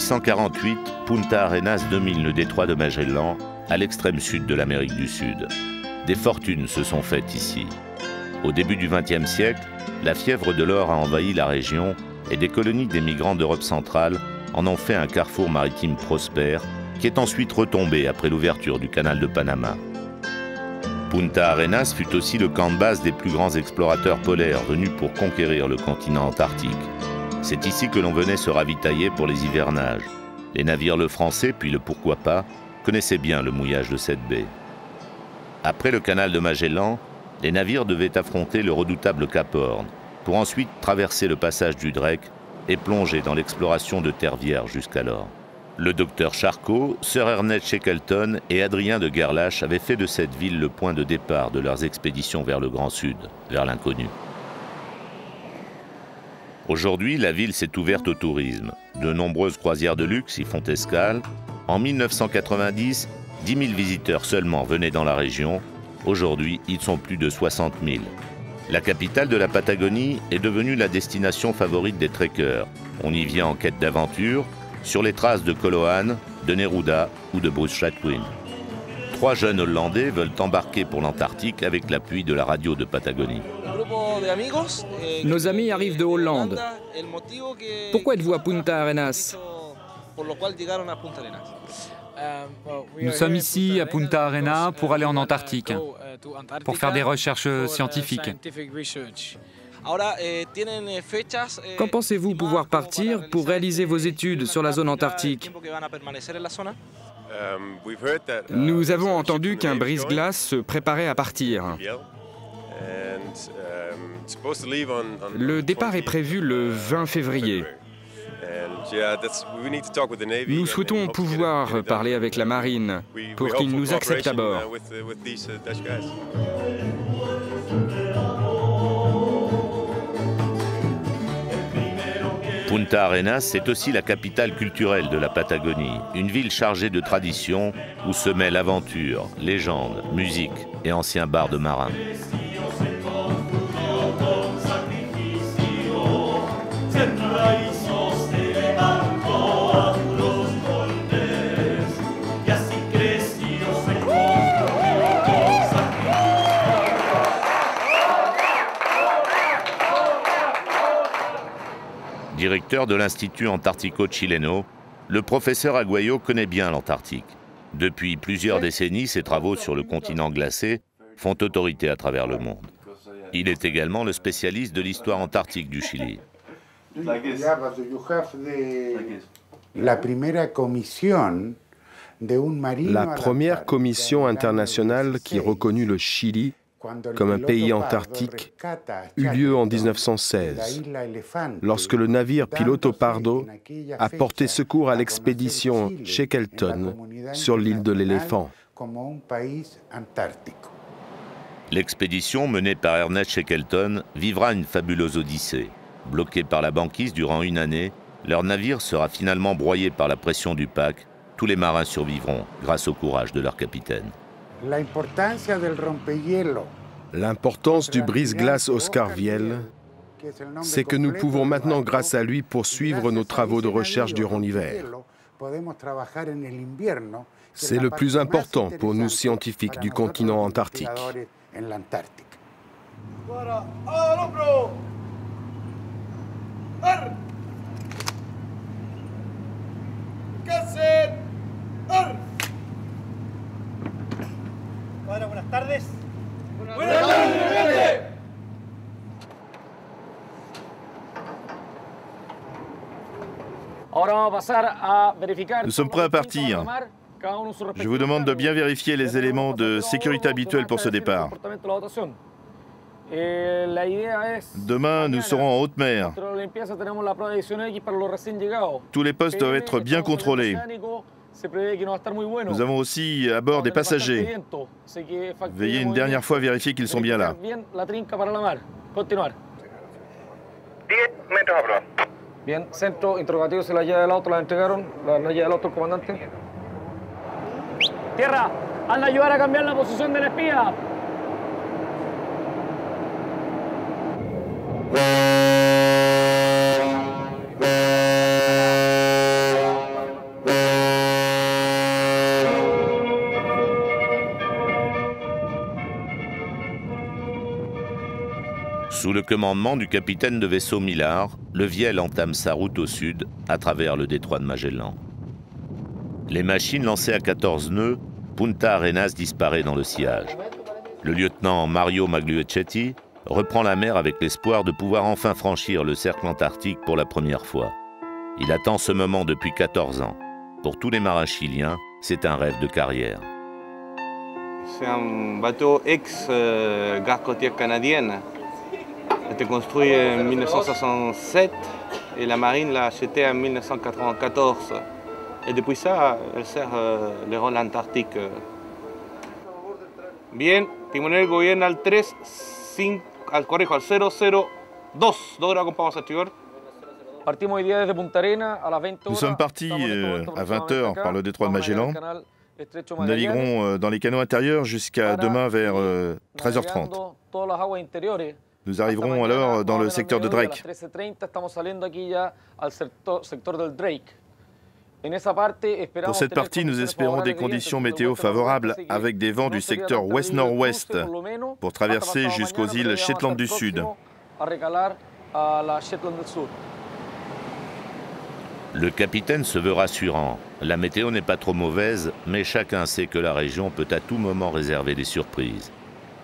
1848, Punta Arenas domine le détroit de Magellan, à l'extrême sud de l'Amérique du Sud. Des fortunes se sont faites ici. Au début du XXe siècle, la fièvre de l'or a envahi la région et des colonies d'émigrants d'Europe centrale en ont fait un carrefour maritime prospère qui est ensuite retombé après l'ouverture du canal de Panama. Punta Arenas fut aussi le camp de base des plus grands explorateurs polaires venus pour conquérir le continent antarctique. C'est ici que l'on venait se ravitailler pour les hivernages. Les navires Le Français, puis le Pourquoi pas, connaissaient bien le mouillage de cette baie. Après le canal de Magellan, les navires devaient affronter le redoutable Cap Horn, pour ensuite traverser le passage du Drake et plonger dans l'exploration de terre vierge jusqu'alors. Le docteur Charcot, Sir Ernest Shackleton et Adrien de Gerlache avaient fait de cette ville le point de départ de leurs expéditions vers le Grand Sud, vers l'inconnu. Aujourd'hui, la ville s'est ouverte au tourisme. De nombreuses croisières de luxe y font escale. En 1990, 10 000 visiteurs seulement venaient dans la région. Aujourd'hui, ils sont plus de 60 000. La capitale de la Patagonie est devenue la destination favorite des trekkers. On y vient en quête d'aventure, sur les traces de Colohan, de Neruda ou de Bruce Chatwin. 3 jeunes Hollandais veulent embarquer pour l'Antarctique avec l'appui de la radio de Patagonie. Nos amis arrivent de Hollande. Pourquoi êtes-vous à Punta Arenas? Nous sommes ici à Punta Arenas pour aller en Antarctique, pour faire des recherches scientifiques. Quand pensez-vous pouvoir partir pour réaliser vos études sur la zone antarctique? Nous avons entendu qu'un brise-glace se préparait à partir. Le départ est prévu le 20 février. Nous souhaitons pouvoir parler avec la marine pour qu'ils nous acceptent à bord. Punta Arenas, c'est aussi la capitale culturelle de la Patagonie, une ville chargée de traditions où se mêlent aventure, légendes, musique et anciens bars de marins. Directeur de l'Institut Antarctico Chileno, le professeur Aguayo connaît bien l'Antarctique. Depuis plusieurs décennies, ses travaux sur le continent glacé font autorité à travers le monde. Il est également le spécialiste de l'histoire antarctique du Chili. La première commission internationale qui reconnut le Chili comme un pays antarctique eut lieu en 1916, lorsque le navire Piloto Pardo a porté secours à l'expédition Shackleton sur l'île de l'Éléphant. L'expédition menée par Ernest Shackleton vivra une fabuleuse odyssée. Bloqué par la banquise durant une année, leur navire sera finalement broyé par la pression du pack. Tous les marins survivront grâce au courage de leur capitaine. L'importance du brise-glace Oscar Viel, c'est que nous pouvons maintenant, grâce à lui, poursuivre nos travaux de recherche durant l'hiver. C'est le plus important pour nous scientifiques du continent antarctique. Bueno, buenas tardes. Nous sommes prêts à partir. Je vous demande de bien vérifier les éléments de sécurité habituels pour ce départ. Demain, nous serons en haute mer. Tous les postes doivent être bien contrôlés. Nous avons aussi à bord des passagers. Veuillez une dernière fois vérifier qu'ils sont bien là. 10 metros a proa. Bien, centro, interrogativos y la llave del auto la entregaron, la llave del auto al comandante. Tierra, anda a ayudar a cambiar la posición del espía. Sous le commandement du capitaine de vaisseau Millard, le Viel entame sa route au sud, à travers le détroit de Magellan. Les machines lancées à 14 nœuds, Punta Arenas disparaît dans le sillage. Le lieutenant Mario Magliucetti reprend la mer avec l'espoir de pouvoir enfin franchir le cercle antarctique pour la première fois. Il attend ce moment depuis 14 ans. Pour tous les marins chiliens, c'est un rêve de carrière. C'est un bateau ex-garde côtière canadienne. Il a été construit en 1967 et la marine l'a acheté en 1994. Et depuis ça, elle sert le rôle antarctique. Bien, timonel gobierna al 3-5, al 002. 2 grados con pavos activador. Nous sommes partis à 20 h par le détroit de Magellan. Nous naviguerons dans les canaux intérieurs jusqu'à demain vers 13h30. Nous arriverons alors dans le secteur de Drake. Pour cette partie, nous espérons des conditions météo favorables avec des vents du secteur ouest-nord-ouest pour traverser jusqu'aux îles Shetland du Sud. Le capitaine se veut rassurant. La météo n'est pas trop mauvaise, mais chacun sait que la région peut à tout moment réserver des surprises.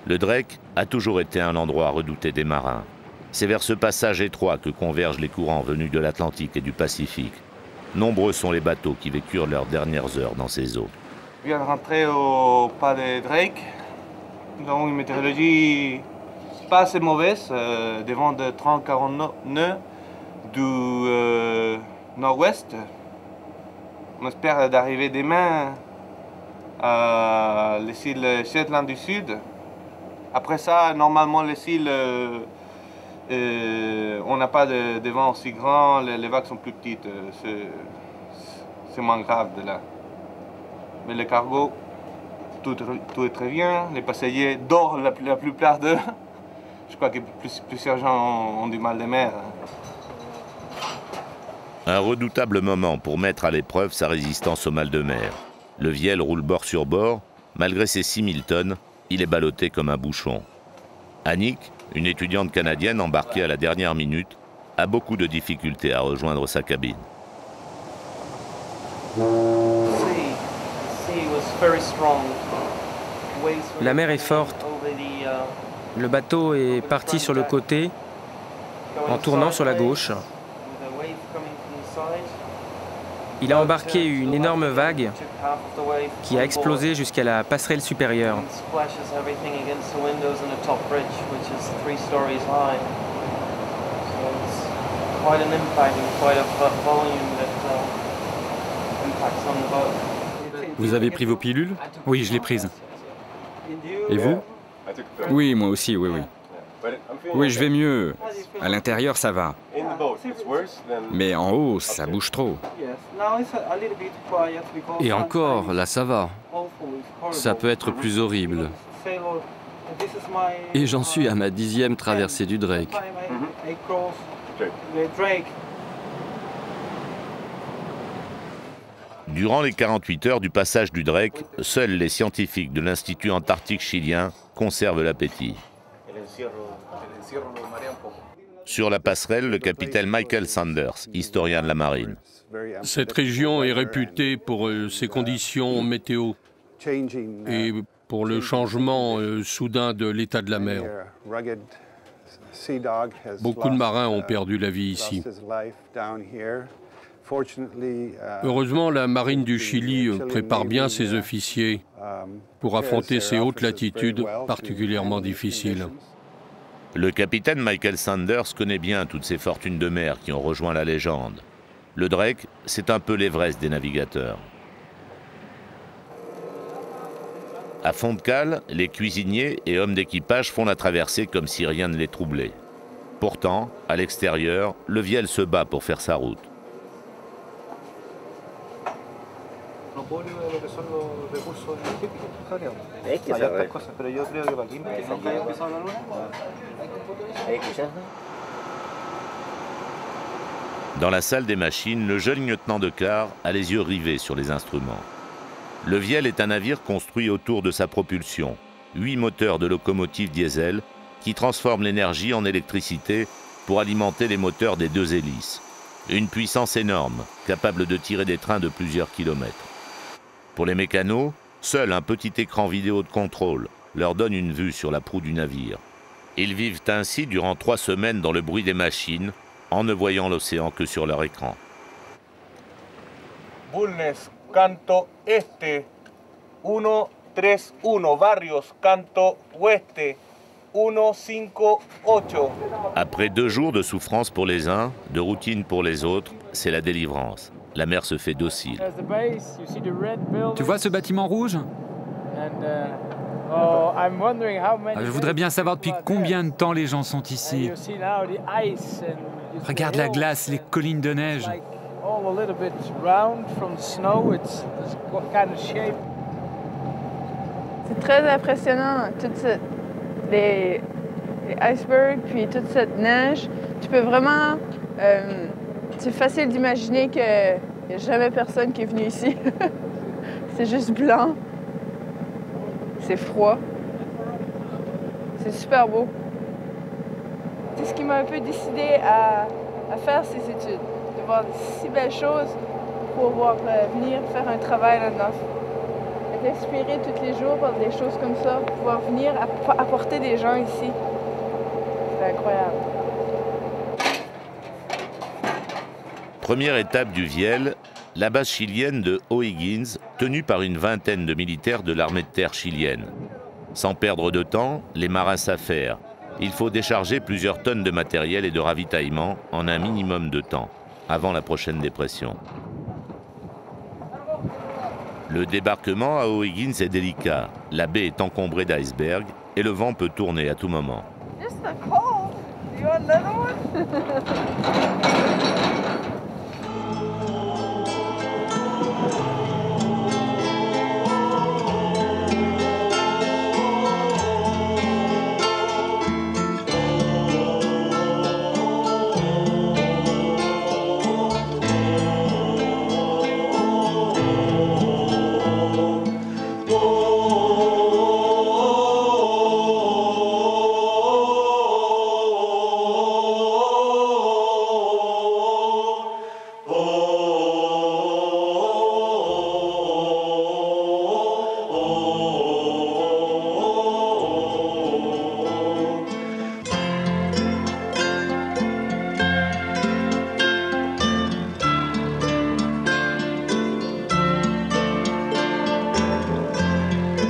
Le Drake a toujours été un endroit redouté des marins. C'est vers ce passage étroit que convergent les courants venus de l'Atlantique et du Pacifique. Nombreux sont les bateaux qui vécurent leurs dernières heures dans ces eaux. Je viens de rentrer au pas de Drake. Nous avons une météorologie pas assez mauvaise, des vents de 30-40 nœuds du nord-ouest. On espère d'arriver demain à les îles Shetland du Sud. Après ça, normalement, les îles, on n'a pas de vent aussi grand, les vagues sont plus petites. C'est moins grave de là. Mais le cargo, tout est très bien. Les passagers dorment la plupart d'eux. Je crois que plusieurs gens ont du mal de mer. Un redoutable moment pour mettre à l'épreuve sa résistance au mal de mer. Le Viel roule bord sur bord. Malgré ses 6000 tonnes, il est ballotté comme un bouchon. Annick, une étudiante canadienne embarquée à la dernière minute, a beaucoup de difficultés à rejoindre sa cabine. La mer est forte. Le bateau est parti sur le côté en tournant sur la gauche. Il a embarqué une énorme vague qui a explosé jusqu'à la passerelle supérieure. Vous avez pris vos pilules? Oui, je l'ai prise. Et vous? Oui, moi aussi, oui. Oui, je vais mieux. À l'intérieur, ça va. Mais en haut, ça bouge trop. Et encore, là ça va. Ça peut être plus horrible. Et j'en suis à ma 10e traversée du Drake. Durant les 48 heures du passage du Drake, seuls les scientifiques de l'Institut antarctique chilien conservent l'appétit. Sur la passerelle, le capitaine Michael Sanders, historien de la marine. Cette région est réputée pour ses conditions météo et pour le changement soudain de l'état de la mer. Beaucoup de marins ont perdu la vie ici. Heureusement, la marine du Chili prépare bien ses officiers pour affronter ces hautes latitudes particulièrement difficiles. Le capitaine Michael Sanders connaît bien toutes ces fortunes de mer qui ont rejoint la légende. Le Drake, c'est un peu l'Everest des navigateurs. À fond de cale, les cuisiniers et hommes d'équipage font la traversée comme si rien ne les troublait. Pourtant, à l'extérieur, le Viel se bat pour faire sa route. Dans la salle des machines, le jeune lieutenant de quart a les yeux rivés sur les instruments. Le Viel est un navire construit autour de sa propulsion. 8 moteurs de locomotives diesel qui transforme l'énergie en électricité pour alimenter les moteurs des 2 hélices. Une puissance énorme, capable de tirer des trains de plusieurs kilomètres. Pour les mécanos, seul un petit écran vidéo de contrôle leur donne une vue sur la proue du navire. Ils vivent ainsi durant 3 semaines dans le bruit des machines, en ne voyant l'océan que sur leur écran. Bulnes, canto este, 131, Barrios, canto oeste, 158. Après 2 jours de souffrance pour les uns, de routine pour les autres, c'est la délivrance. La mer se fait docile. Tu vois ce bâtiment rouge? Je voudrais bien savoir depuis combien de temps les gens sont ici. Regarde la glace, les collines de neige. C'est très impressionnant, les icebergs, puis toute cette neige. Tu peux vraiment... c'est facile d'imaginer qu'il n'y a jamais personne qui est venu ici. C'est juste blanc. C'est froid. C'est super beau. C'est ce qui m'a un peu décidé à faire ces études. De voir de si belles choses pour pouvoir venir faire un travail là-dedans. Être inspiré tous les jours par des choses comme ça, pouvoir venir apporter des gens ici. C'est incroyable. Première étape du Viel, la base chilienne de O'Higgins, tenue par une vingtaine de militaires de l'armée de terre chilienne. Sans perdre de temps, les marins s'affairent. Il faut décharger plusieurs tonnes de matériel et de ravitaillement en un minimum de temps, avant la prochaine dépression. Le débarquement à O'Higgins est délicat. La baie est encombrée d'icebergs et le vent peut tourner à tout moment.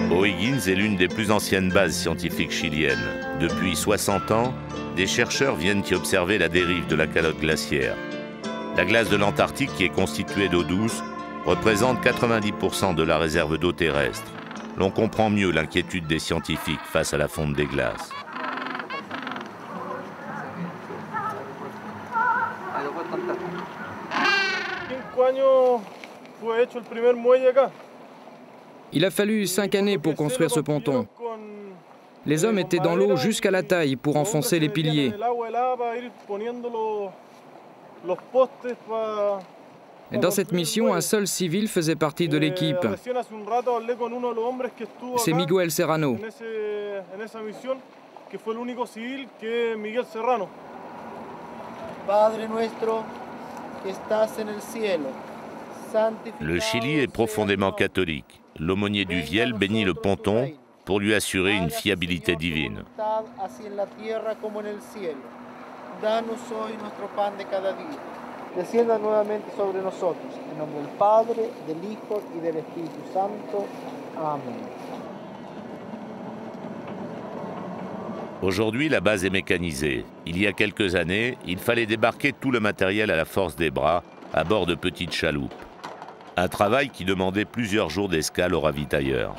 O'Higgins est l'une des plus anciennes bases scientifiques chiliennes. Depuis 60 ans, des chercheurs viennent y observer la dérive de la calotte glaciaire. La glace de l'Antarctique, qui est constituée d'eau douce, représente 90% de la réserve d'eau terrestre. L'on comprend mieux l'inquiétude des scientifiques face à la fonte des glaces. Il a fallu 5 années pour construire ce ponton. Les hommes étaient dans l'eau jusqu'à la taille pour enfoncer les piliers. Et dans cette mission, un seul civil faisait partie de l'équipe. C'est Miguel Serrano. Le Chili est profondément catholique. L'aumônier du Viel bénit le ponton pour lui assurer une fiabilité divine. Descienda nuevamente sobre nosotros. En nombre del Padre, del Hijo y del Espíritu Santo. Amén. Aujourd'hui, la base est mécanisée. Il y a quelques années, il fallait débarquer tout le matériel à la force des bras, à bord de petites chaloupes. Un travail qui demandait plusieurs jours d'escale au ravitailleur.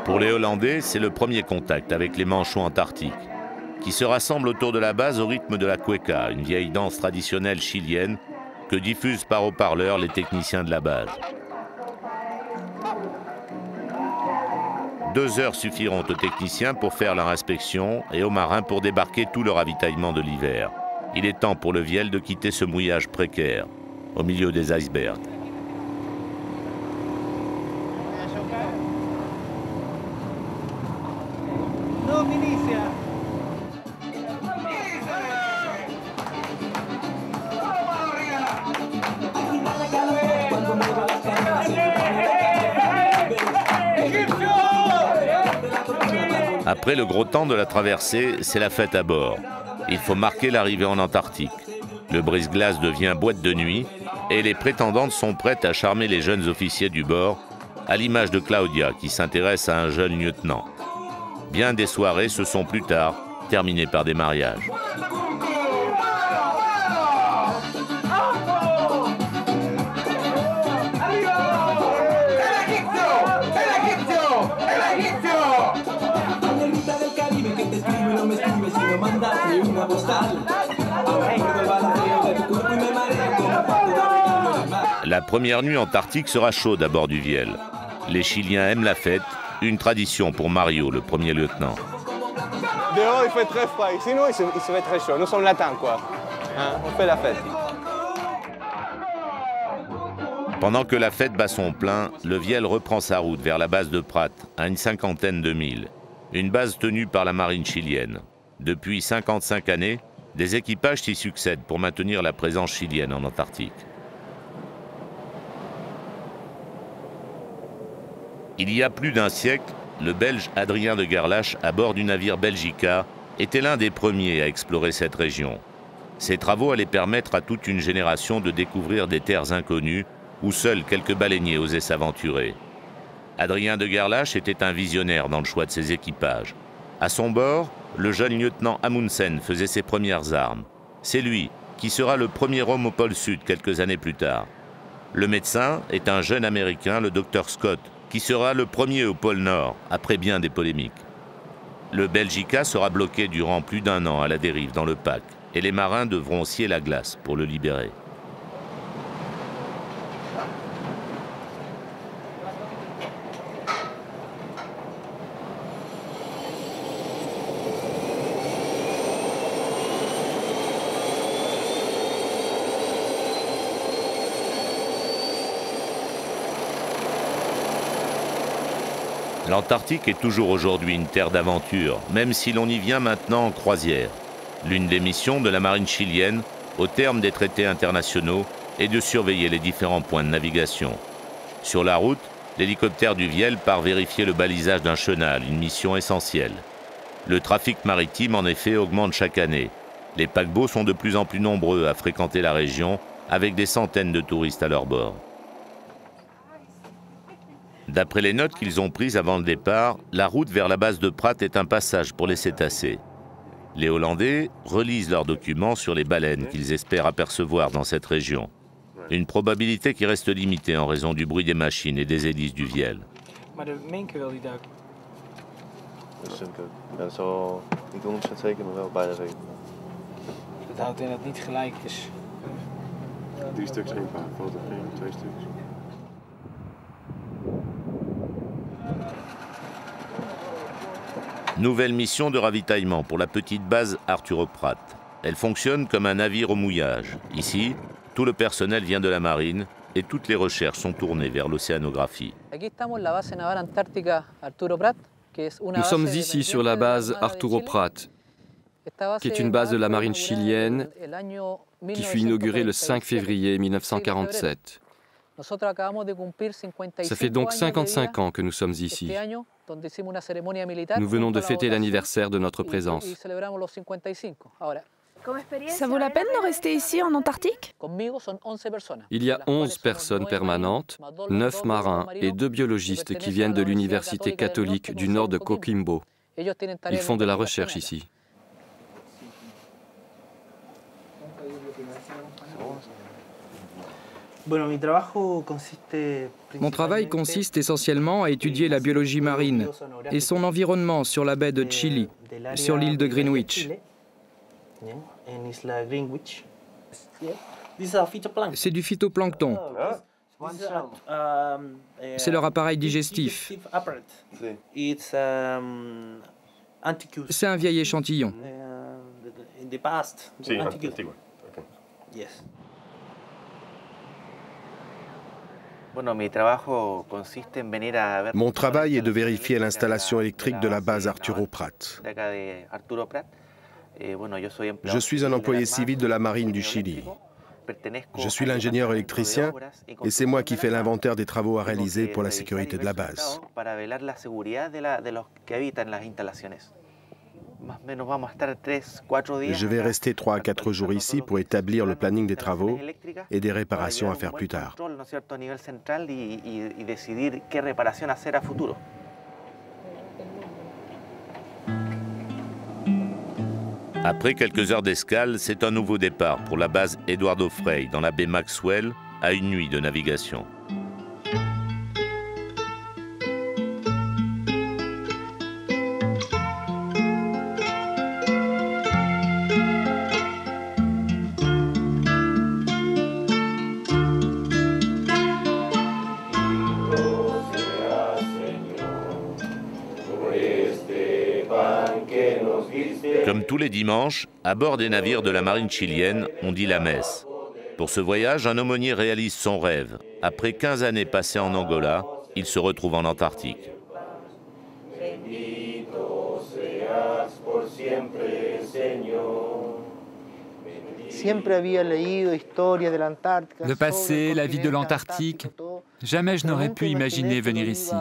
Pour les Hollandais, c'est le premier contact avec les manchots antarctiques, qui se rassemblent autour de la base au rythme de la cueca, une vieille danse traditionnelle chilienne que diffusent par haut-parleurs les techniciens de la base. 2 heures suffiront aux techniciens pour faire leur inspection et aux marins pour débarquer tout le ravitaillement de l'hiver. Il est temps pour le Viel de quitter ce mouillage précaire, au milieu des icebergs. Après le gros temps de la traversée, c'est la fête à bord. Il faut marquer l'arrivée en Antarctique. Le brise-glace devient boîte de nuit et les prétendantes sont prêtes à charmer les jeunes officiers du bord, à l'image de Claudia qui s'intéresse à un jeune lieutenant. Bien des soirées se sont plus tard terminées par des mariages. La première nuit antarctique sera chaude à bord du Viel. Les Chiliens aiment la fête, une tradition pour Mario, le premier lieutenant. Dehors, il fait très froid. Ici, nous, il se fait très chaud. Nous sommes latins, quoi. Hein? On fait la fête. Pendant que la fête bat son plein, le Viel reprend sa route vers la base de Prat, à une 50aine de milles. Une base tenue par la marine chilienne. Depuis 55 années, des équipages s'y succèdent pour maintenir la présence chilienne en Antarctique. Il y a plus d'un siècle, le Belge Adrien de Gerlache, à bord du navire Belgica, était l'un des premiers à explorer cette région. Ses travaux allaient permettre à toute une génération de découvrir des terres inconnues où seuls quelques baleiniers osaient s'aventurer. Adrien de Gerlache était un visionnaire dans le choix de ses équipages. À son bord, le jeune lieutenant Amundsen faisait ses premières armes. C'est lui qui sera le premier homme au pôle Sud quelques années plus tard. Le médecin est un jeune Américain, le Dr Scott, qui sera le premier au pôle Nord, après bien des polémiques. Le Belgica sera bloqué durant plus d'1 an à la dérive dans le pack, et les marins devront scier la glace pour le libérer. L'Antarctique est toujours aujourd'hui une terre d'aventure, même si l'on y vient maintenant en croisière. L'une des missions de la marine chilienne, au terme des traités internationaux, est de surveiller les différents points de navigation. Sur la route, l'hélicoptère du Viel part vérifier le balisage d'un chenal, une mission essentielle. Le trafic maritime, en effet, augmente chaque année. Les paquebots sont de plus en plus nombreux à fréquenter la région, avec des centaines de touristes à leur bord. D'après les notes qu'ils ont prises avant le départ, la route vers la base de Prat est un passage pour les cétacés. Les Hollandais relisent leurs documents sur les baleines qu'ils espèrent apercevoir dans cette région. Une probabilité qui reste limitée en raison du bruit des machines et des hélices du Viel. Nouvelle mission de ravitaillement pour la petite base Arturo Prat. Elle fonctionne comme un navire au mouillage. Ici, tout le personnel vient de la marine et toutes les recherches sont tournées vers l'océanographie. Nous sommes ici sur la base Arturo Prat, qui est une base de la marine chilienne qui fut inaugurée le 5 février 1947. Ça fait donc 55 ans que nous sommes ici. Nous venons de fêter l'anniversaire de notre présence. Ça vaut la peine de rester ici en Antarctique? Il y a 11 personnes permanentes, 9 marins et 2 biologistes qui viennent de l'université catholique du nord de Coquimbo. Ils font de la recherche ici. Mon travail consiste essentiellement à étudier la biologie marine et son environnement sur la baie de Chili, sur l'île de Greenwich. C'est du phytoplancton. C'est leur appareil digestif. C'est un vieil échantillon. Mon travail est de vérifier l'installation électrique de la base Arturo Prat. Je suis un employé civil de la marine du Chili. Je suis l'ingénieur électricien et c'est moi qui fais l'inventaire des travaux à réaliser pour la sécurité de la base. Je vais rester 3 à 4 jours ici pour établir le planning des travaux et des réparations à faire plus tard. Après quelques heures d'escale, c'est un nouveau départ pour la base Eduardo Frei dans la baie Maxwell à une nuit de navigation. Comme tous les dimanches, à bord des navires de la marine chilienne, on dit la messe. Pour ce voyage, un aumônier réalise son rêve. Après 15 années passées en Angola, il se retrouve en Antarctique. Le passé, la vie de l'Antarctique, jamais je n'aurais pu imaginer venir ici.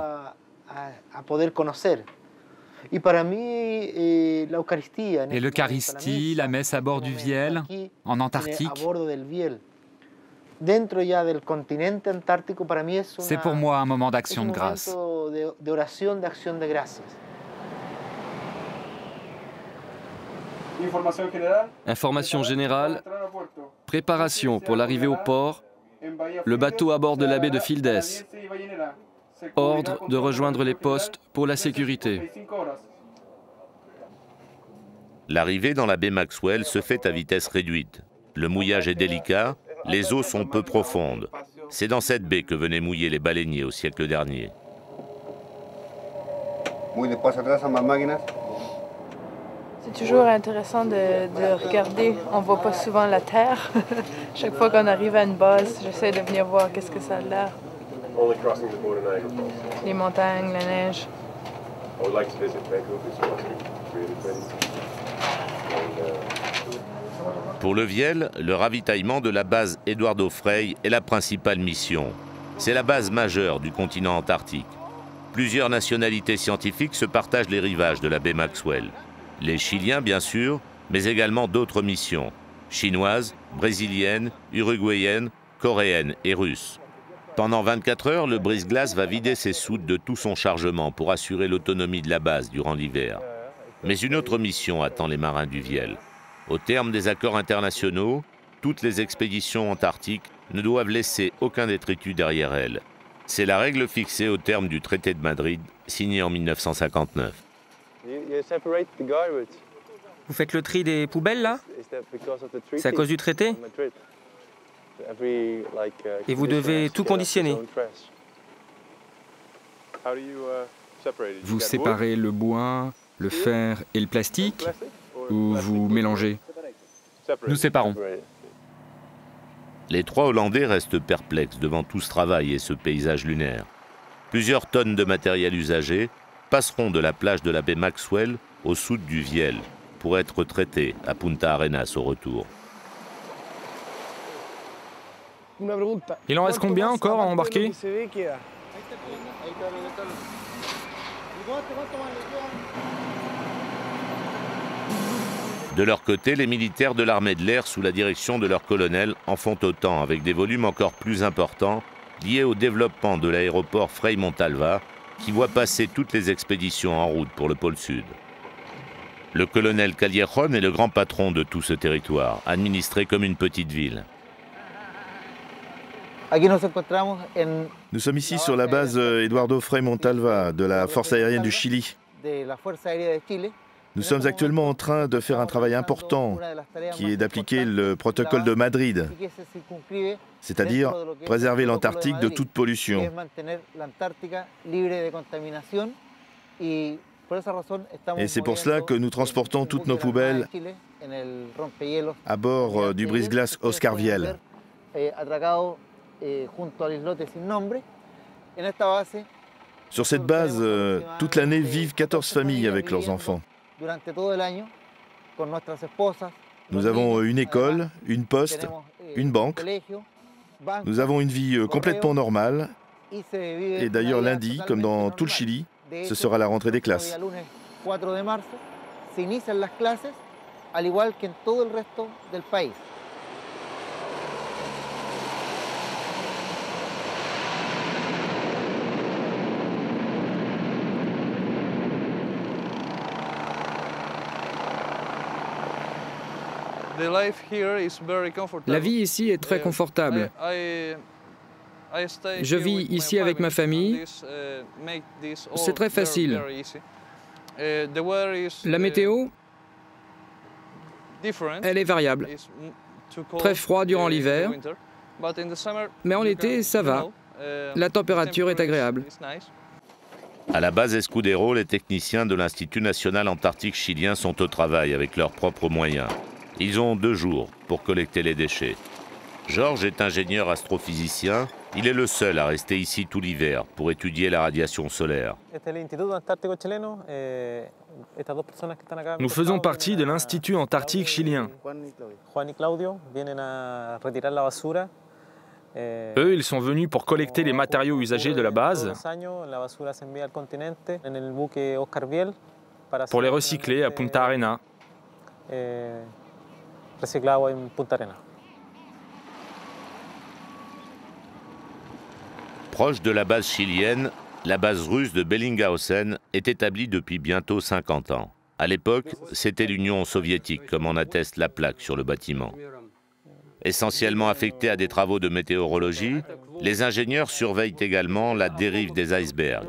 Et l'Eucharistie, la messe à bord du Viel, en Antarctique, c'est pour moi un moment d'action de grâce. Information générale, préparation pour l'arrivée au port, le bateau à bord de la baie de Fildes. Ordre de rejoindre les postes pour la sécurité. L'arrivée dans la baie Maxwell se fait à vitesse réduite. Le mouillage est délicat, les eaux sont peu profondes. C'est dans cette baie que venaient mouiller les baleiniers au siècle dernier. C'est toujours intéressant de regarder. On ne voit pas souvent la terre. Chaque fois qu'on arrive à une base, j'essaie de venir voir qu'est-ce que ça a l'air. Les montagnes, la neige. Pour le Viel, le ravitaillement de la base Eduardo Frei est la principale mission. C'est la base majeure du continent antarctique. Plusieurs nationalités scientifiques se partagent les rivages de la baie Maxwell. Les Chiliens, bien sûr, mais également d'autres missions. Chinoises, brésiliennes, uruguayennes, coréennes et russes. Pendant 24 heures, le brise-glace va vider ses soutes de tout son chargement pour assurer l'autonomie de la base durant l'hiver. Mais une autre mission attend les marins du Viel. Au terme des accords internationaux, toutes les expéditions antarctiques ne doivent laisser aucun détritus derrière elles. C'est la règle fixée au terme du traité de Madrid, signé en 1959. Vous faites le tri des poubelles, là? C'est à cause du traité? Et vous devez tout conditionner. Vous séparez le bois, le fer et le plastique, ou vous mélangez? Nous séparons. Les 3 Hollandais restent perplexes devant tout ce travail et ce paysage lunaire. Plusieurs tonnes de matériel usagé passeront de la plage de la baie Maxwell au sud du Viel pour être traitées à Punta Arenas au retour. Il en reste combien encore à embarquer? De leur côté, les militaires de l'armée de l'air, sous la direction de leur colonel, en font autant, avec des volumes encore plus importants, liés au développement de l'aéroport Frei Montalva, qui voit passer toutes les expéditions en route pour le pôle Sud. Le colonel Callejon est le grand patron de tout ce territoire, administré comme une petite ville. Nous sommes ici sur la base Eduardo Frei Montalva de la Force aérienne du Chili. Nous sommes actuellement en train de faire un travail important qui est d'appliquer le protocole de Madrid, c'est-à-dire préserver l'Antarctique de toute pollution. Et c'est pour cela que nous transportons toutes nos poubelles à bord du brise-glace Oscar Viel. Sur cette base, toute l'année vivent 14 familles avec leurs enfants. Nous avons une école, une poste, une banque. Nous avons une vie complètement normale. Et d'ailleurs lundi, comme dans tout le Chili, ce sera la rentrée des classes. La vie ici est très confortable. Je vis ici avec ma famille. C'est très facile. La météo, elle est variable. Très froid durant l'hiver, mais en été, ça va. La température est agréable. À la base Escudero, les techniciens de l'Institut national antarctique chilien sont au travail avec leurs propres moyens. Ils ont 2 jours pour collecter les déchets. Georges est ingénieur astrophysicien. Il est le seul à rester ici tout l'hiver pour étudier la radiation solaire. Nous faisons partie de l'Institut antarctique chilien. Eux, ils sont venus pour collecter les matériaux usagés de la base, pour les recycler à Punta Arenas. Proche de la base chilienne, la base russe de Bellinghausen est établie depuis bientôt 50 ans. À l'époque, c'était l'Union soviétique, comme en atteste la plaque sur le bâtiment. Essentiellement affectés à des travaux de météorologie, les ingénieurs surveillent également la dérive des icebergs.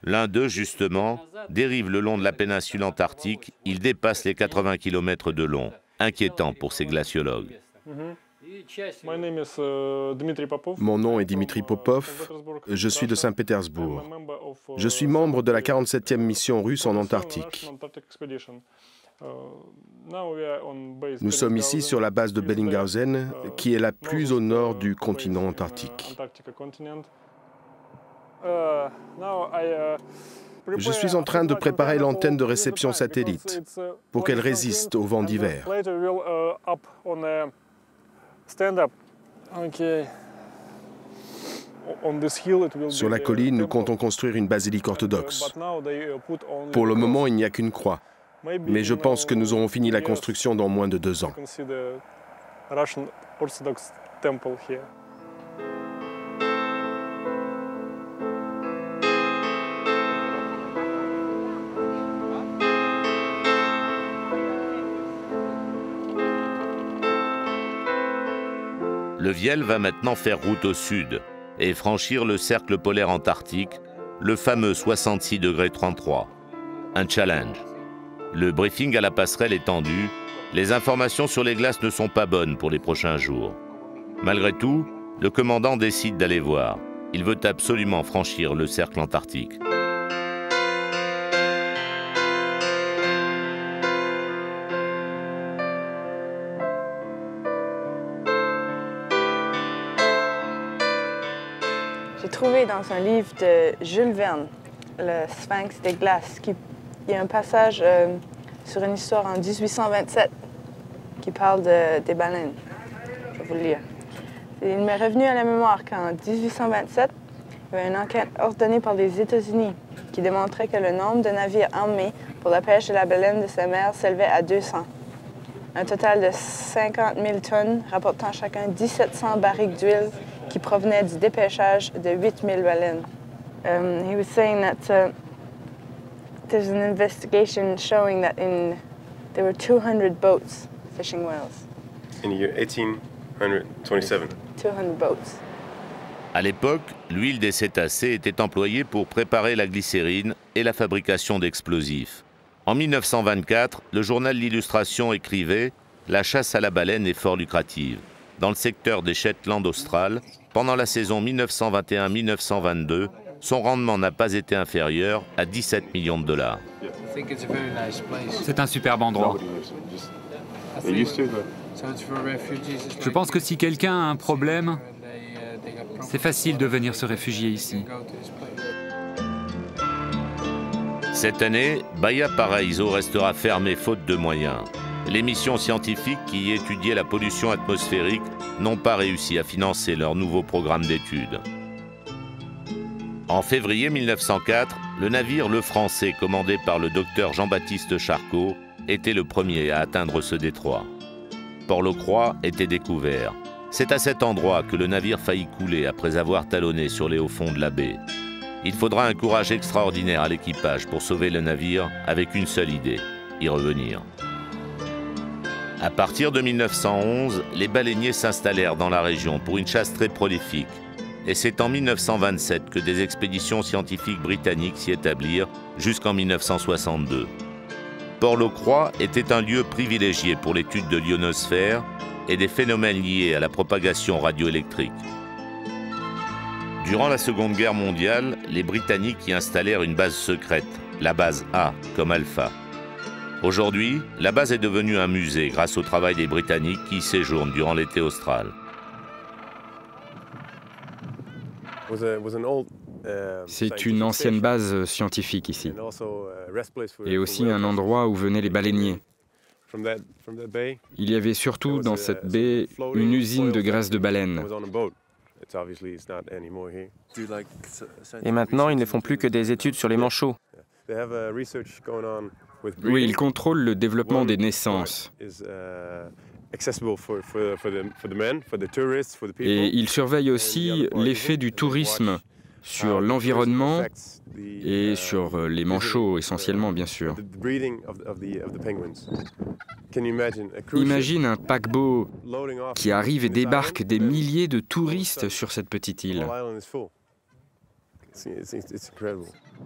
L'un d'eux, justement, dérive le long de la péninsule antarctique. Il dépasse les 80 km de long, inquiétant pour ces glaciologues. Mon nom est Dimitri Popov, je suis de Saint-Pétersbourg. Je suis membre de la 47e mission russe en Antarctique. Nous sommes ici sur la base de Bellinghausen, qui est la plus au nord du continent antarctique. Je suis en train de préparer l'antenne de réception satellite pour qu'elle résiste au vent d'hiver. Sur la colline, nous comptons construire une basilique orthodoxe. Pour le moment, il n'y a qu'une croix, mais je pense que nous aurons fini la construction dans moins de 2 ans. Le Viel va maintenant faire route au sud et franchir le cercle polaire antarctique, le fameux 66°33. Un challenge. Le briefing à la passerelle est tendu. Les informations sur les glaces ne sont pas bonnes pour les prochains jours. Malgré tout, le commandant décide d'aller voir. Il veut absolument franchir le cercle antarctique. J'ai trouvé dans un livre de Jules Verne, le Sphinx des glaces, il y a un passage sur une histoire en 1827 qui parle des baleines. Je vais vous le lire. Il m'est revenu à la mémoire qu'en 1827, il y avait une enquête ordonnée par les États-Unis qui démontrait que le nombre de navires armés pour la pêche de la baleine de ces mers s'élevait à 200. Un total de 50 000 tonnes, rapportant chacun 1700 barriques d'huile qui provenaient du dépêchage de 8 000 baleines. He was saying that there's an investigation showing that there were 200 boats fishing whales. In the year 1827. 200 boats. À l'époque, l'huile des cétacés était employée pour préparer la glycérine et la fabrication d'explosifs. En 1924, le journal L'Illustration écrivait « La chasse à la baleine est fort lucrative. Dans le secteur des Shetland australes, pendant la saison 1921-1922, son rendement n'a pas été inférieur à 17 millions de dollars. » C'est un superbe endroit. Je pense que si quelqu'un a un problème, c'est facile de venir se réfugier ici. Cette année, Bahia Paraíso restera fermée faute de moyens. Les missions scientifiques qui y étudiaient la pollution atmosphérique n'ont pas réussi à financer leur nouveau programme d'études. En février 1904, le navire Le Français, commandé par le docteur Jean-Baptiste Charcot, était le premier à atteindre ce détroit. Port-Locroix était découvert. C'est à cet endroit que le navire faillit couler après avoir talonné sur les hauts fonds de la baie. Il faudra un courage extraordinaire à l'équipage pour sauver le navire avec une seule idée, y revenir. À partir de 1911, les baleiniers s'installèrent dans la région pour une chasse très prolifique. Et c'est en 1927 que des expéditions scientifiques britanniques s'y établirent jusqu'en 1962. Port-Locroix était un lieu privilégié pour l'étude de l'ionosphère et des phénomènes liés à la propagation radioélectrique. Durant la Seconde Guerre mondiale, les Britanniques y installèrent une base secrète, la base A, comme Alpha. Aujourd'hui, la base est devenue un musée grâce au travail des Britanniques qui y séjournent durant l'été austral. C'est une ancienne base scientifique ici, et aussi un endroit où venaient les baleiniers. Il y avait surtout dans cette baie une usine de graisse de baleine. Et maintenant, ils ne font plus que des études sur les manchots. Oui, ils contrôlent le développement des naissances. Et ils surveillent aussi l'effet du tourisme sur l'environnement et sur les manchots essentiellement, bien sûr. Imagine un paquebot qui arrive et débarque des milliers de touristes sur cette petite île.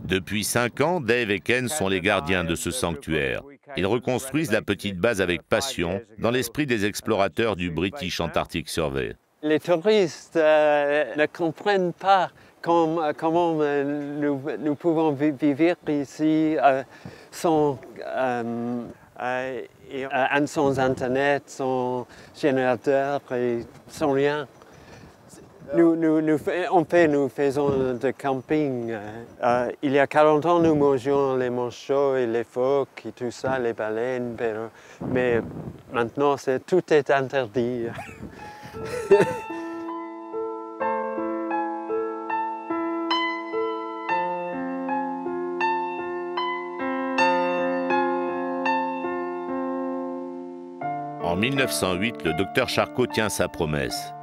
Depuis 5 ans, Dave et Ken sont les gardiens de ce sanctuaire. Ils reconstruisent la petite base avec passion, dans l'esprit des explorateurs du British Antarctic Survey. Les touristes ne comprennent pas comment nous pouvons vivre ici sans Internet, sans générateur et sans rien. Nous faisons du camping. Il y a 40 ans, nous mangions les manchots et les phoques et tout ça, les baleines, mais maintenant, tout est interdit. En 1908, le docteur Charcot tient sa promesse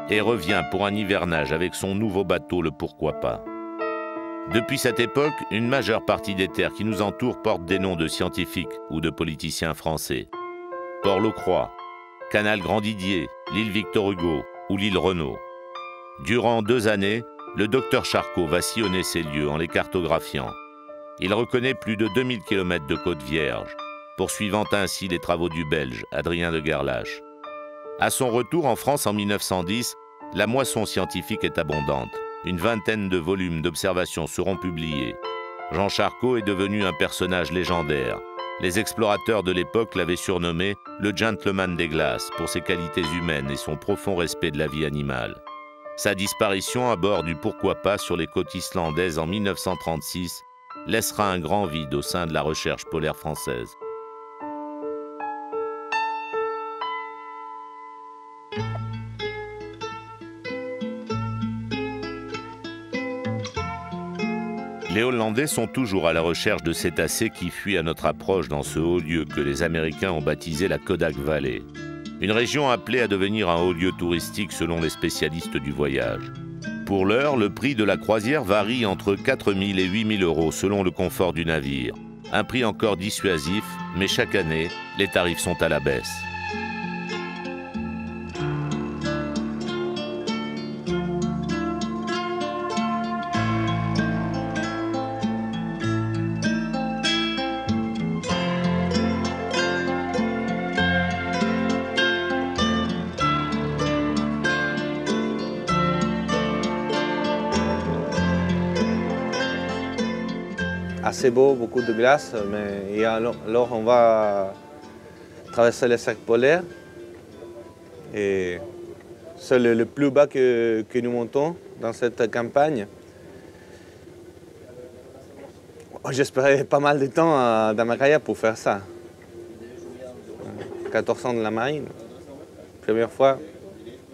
et revient pour un hivernage avec son nouveau bateau, le Pourquoi pas. Depuis cette époque, une majeure partie des terres qui nous entourent portent des noms de scientifiques ou de politiciens français. Port-Locroix, Canal Grand-Didier, l'île Victor Hugo ou l'île Renault. Durant 2 années, le docteur Charcot va sillonner ces lieux en les cartographiant. Il reconnaît plus de 2000 km de côtes vierges, poursuivant ainsi les travaux du Belge Adrien de Gerlache. À son retour en France en 1910, la moisson scientifique est abondante. Une vingtaine de volumes d'observations seront publiés. Jean Charcot est devenu un personnage légendaire. Les explorateurs de l'époque l'avaient surnommé le gentleman des glaces pour ses qualités humaines et son profond respect de la vie animale. Sa disparition à bord du Pourquoi pas sur les côtes islandaises en 1936 laissera un grand vide au sein de la recherche polaire française. Les Hollandais sont toujours à la recherche de cétacés qui fuient à notre approche dans ce haut lieu que les Américains ont baptisé la Kodak Valley. Une région appelée à devenir un haut lieu touristique selon les spécialistes du voyage. Pour l'heure, le prix de la croisière varie entre 4 000 et 8 000 euros selon le confort du navire. Un prix encore dissuasif, mais chaque année, les tarifs sont à la baisse. assez beau, beaucoup de glace, et alors on va traverser le cercle polaire. Et c'est le plus bas que nous montons dans cette campagne. J'espérais pas mal de temps dans ma carrière pour faire ça. 14 ans de la marine. Première fois,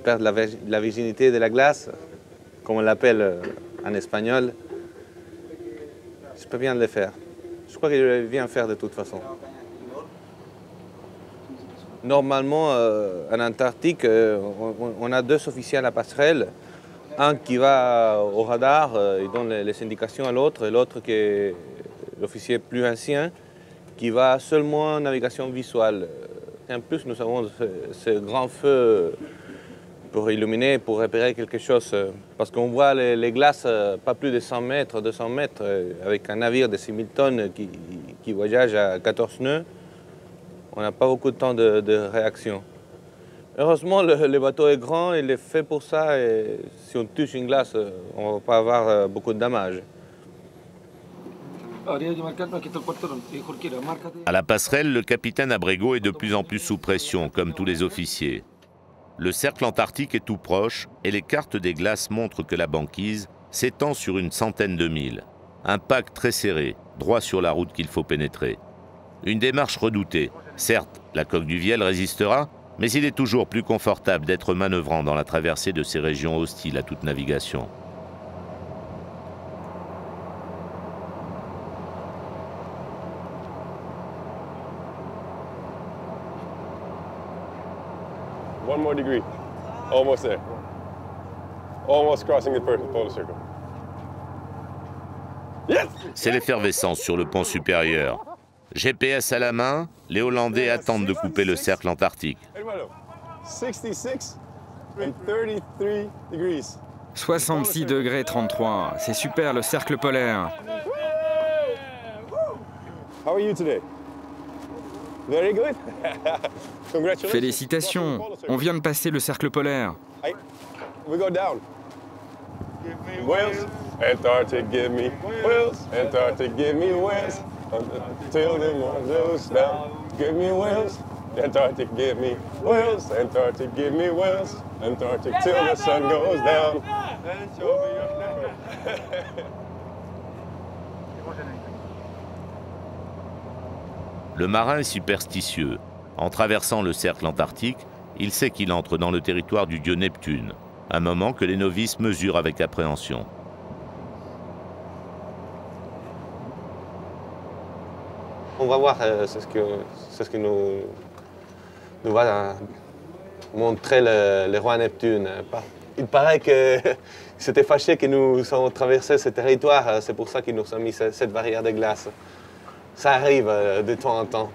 perdre la virginité de la glace, comme on l'appelle en espagnol. Je peux bien le faire. Je crois que je vais bien faire de toute façon. Normalement, en Antarctique, on a 2 officiers à la passerelle. Un qui va au radar, il donne les indications à l'autre, et l'autre qui est l'officier plus ancien, qui va seulement en navigation visuelle. Et en plus, nous avons ce grand feu pour illuminer, pour repérer quelque chose. Parce qu'on voit les glaces pas plus de 100 mètres, 200 mètres, avec un navire de 6000 tonnes qui voyage à 14 nœuds. On n'a pas beaucoup de temps de réaction. Heureusement, le bateau est grand, il est fait pour ça, et si on touche une glace, on ne va pas avoir beaucoup de dommages. À la passerelle, le capitaine Abrego est de plus en plus sous pression, comme tous les officiers. Le cercle antarctique est tout proche et les cartes des glaces montrent que la banquise s'étend sur une centaine de milles. Un pack très serré, droit sur la route qu'il faut pénétrer. Une démarche redoutée. Certes, la coque du Viel résistera, mais il est toujours plus confortable d'être manœuvrant dans la traversée de ces régions hostiles à toute navigation. One more degree. Almost there. Almost crossing the polar circle. Yes! C'est l'effervescence sur le pont supérieur. GPS à la main, les Hollandais attendent de couper le cercle antarctique. 66 and 33 degrees. 66 degrés 33. C'est super, le cercle polaire. How are you today? Very good. Congratulations. Félicitations, on vient de passer le cercle polaire. We go down. Wales, Antarctic, give me Wales, Antarctic, give me Wales, until the moon goes down. Give me Wales, Antarctic, give me Wales, Antarctic, give me Wales, Antarctic, till the sun goes down. Le marin est superstitieux. En traversant le cercle antarctique, il sait qu'il entre dans le territoire du dieu Neptune, un moment que les novices mesurent avec appréhension. On va voir c'est ce que nous va montrer le roi Neptune. Il paraît que c'était fâché que nous avons traversé ce territoire, c'est pour ça qu'il nous a mis cette barrière de glace. Ça arrive de temps en temps.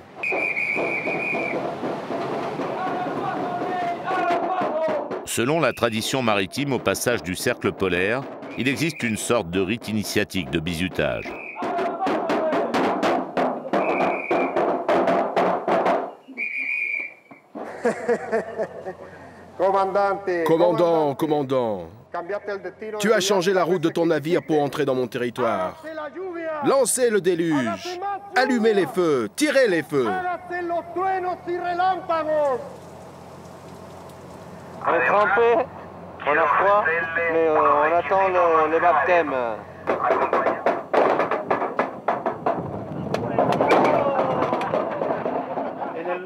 Selon la tradition maritime, au passage du cercle polaire, il existe une sorte de rite initiatique de bizutage. Commandant, commandant, tu as changé la route de ton navire pour entrer dans mon territoire. Lancez le déluge, allumez les feux, tirez les feux. On est trempé, on a froid, mais on attend le baptême.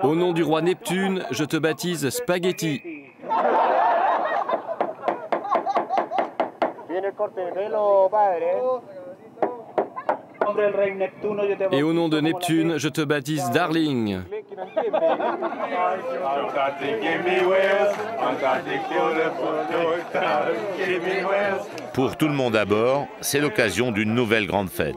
Au nom du roi Neptune, je te baptise Spaghetti. Et au nom de Neptune, je te baptise Darling. Pour tout le monde à bord, c'est l'occasion d'une nouvelle grande fête.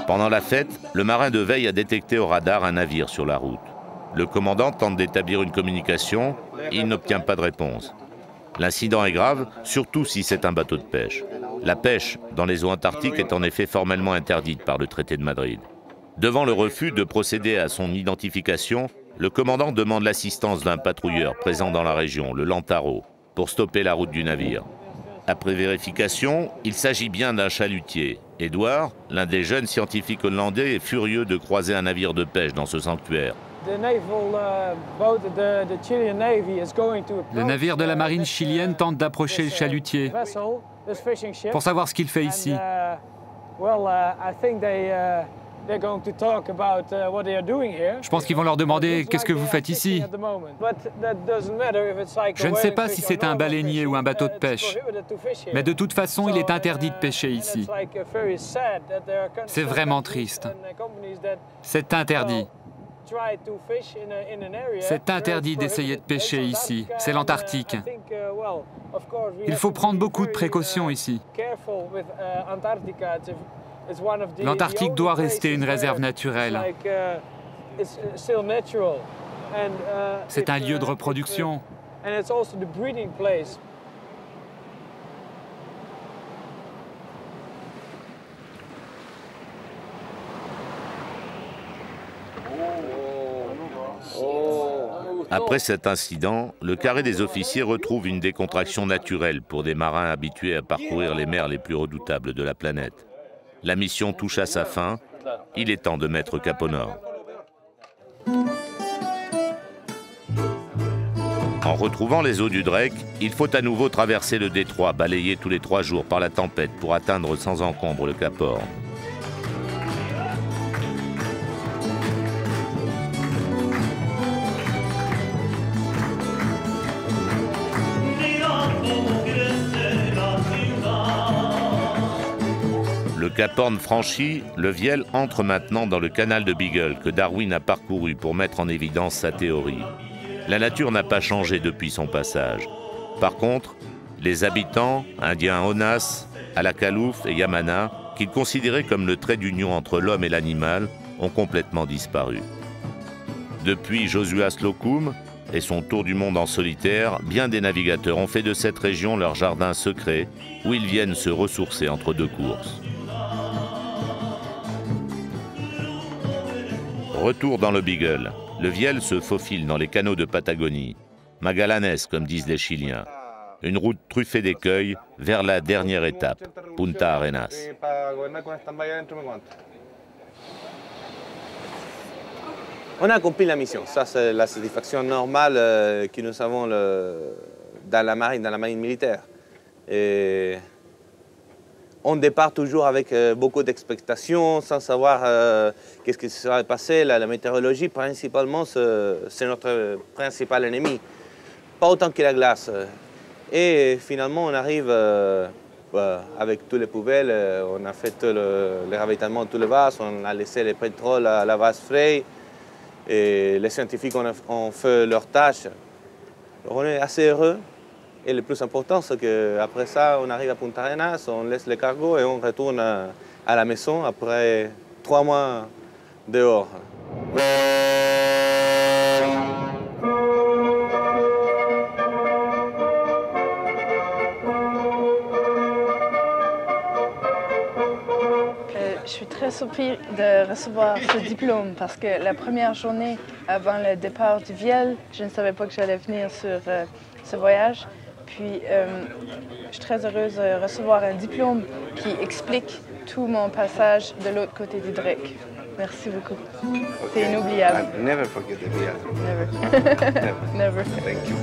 Pendant la fête, le marin de veille a détecté au radar un navire sur la route. Le commandant tente d'établir une communication et il n'obtient pas de réponse. L'incident est grave, surtout si c'est un bateau de pêche. La pêche dans les eaux antarctiques est en effet formellement interdite par le traité de Madrid. Devant le refus de procéder à son identification, le commandant demande l'assistance d'un patrouilleur présent dans la région, le Lantaro, pour stopper la route du navire. Après vérification, il s'agit bien d'un chalutier. Edward, l'un des jeunes scientifiques hollandais, est furieux de croiser un navire de pêche dans ce sanctuaire. Le navire de la marine chilienne tente d'approcher le chalutier pour savoir ce qu'il fait ici. Je pense qu'ils vont leur demander « Qu'est-ce que vous faites ici ?» Je ne sais pas si c'est un baleinier ou un bateau de pêche, mais de toute façon, il est interdit de pêcher ici. C'est vraiment triste. C'est interdit. C'est interdit d'essayer de pêcher ici. C'est l'Antarctique. Il faut prendre beaucoup de précautions ici. L'Antarctique doit rester une réserve naturelle. C'est un lieu de reproduction. Après cet incident, le carré des officiers retrouve une décontraction naturelle pour des marins habitués à parcourir les mers les plus redoutables de la planète. La mission touche à sa fin, il est temps de mettre cap au nord. En retrouvant les eaux du Drake, il faut à nouveau traverser le détroit, balayé tous les 3 jours par la tempête pour atteindre sans encombre le Cap Horn. Le Cap Horn franchi, le Viel entre maintenant dans le canal de Beagle que Darwin a parcouru pour mettre en évidence sa théorie. La nature n'a pas changé depuis son passage. Par contre, les habitants, indiens Onas, Alakalouf et Yamana, qu'ils considéraient comme le trait d'union entre l'homme et l'animal, ont complètement disparu. Depuis Joshua Slocum et son tour du monde en solitaire, bien des navigateurs ont fait de cette région leur jardin secret où ils viennent se ressourcer entre 2 courses. Retour dans le Beagle. Le Viel se faufile dans les canaux de Patagonie. Magallanes, comme disent les Chiliens. Une route truffée d'écueils vers la dernière étape, Punta Arenas. On a accompli la mission. Ça, c'est la satisfaction normale que nous avons dans la marine militaire. Et on départ toujours avec beaucoup d'expectations, sans savoir qu'est-ce qui se va passer. La météorologie, principalement, c'est notre principal ennemi. Pas autant que la glace. Et finalement, on arrive avec toutes les poubelles. On a fait le ravitaillement de tous les vases. On a laissé le pétrole à la vase frais. Et les scientifiques ont fait leur tâche. On est assez heureux. Et le plus important, c'est qu'après ça, on arrive à Punta Arenas, on laisse les cargos et on retourne à la maison après 3 mois dehors. Je suis très surpris de recevoir ce diplôme parce que la première journée avant le départ du Viel, je ne savais pas que j'allais venir sur ce voyage. Puis, je suis très heureuse de recevoir un diplôme qui explique tout mon passage de l'autre côté du Drake. Merci beaucoup. C'est inoubliable. Never forget the Viel. Never. Never. Thank you.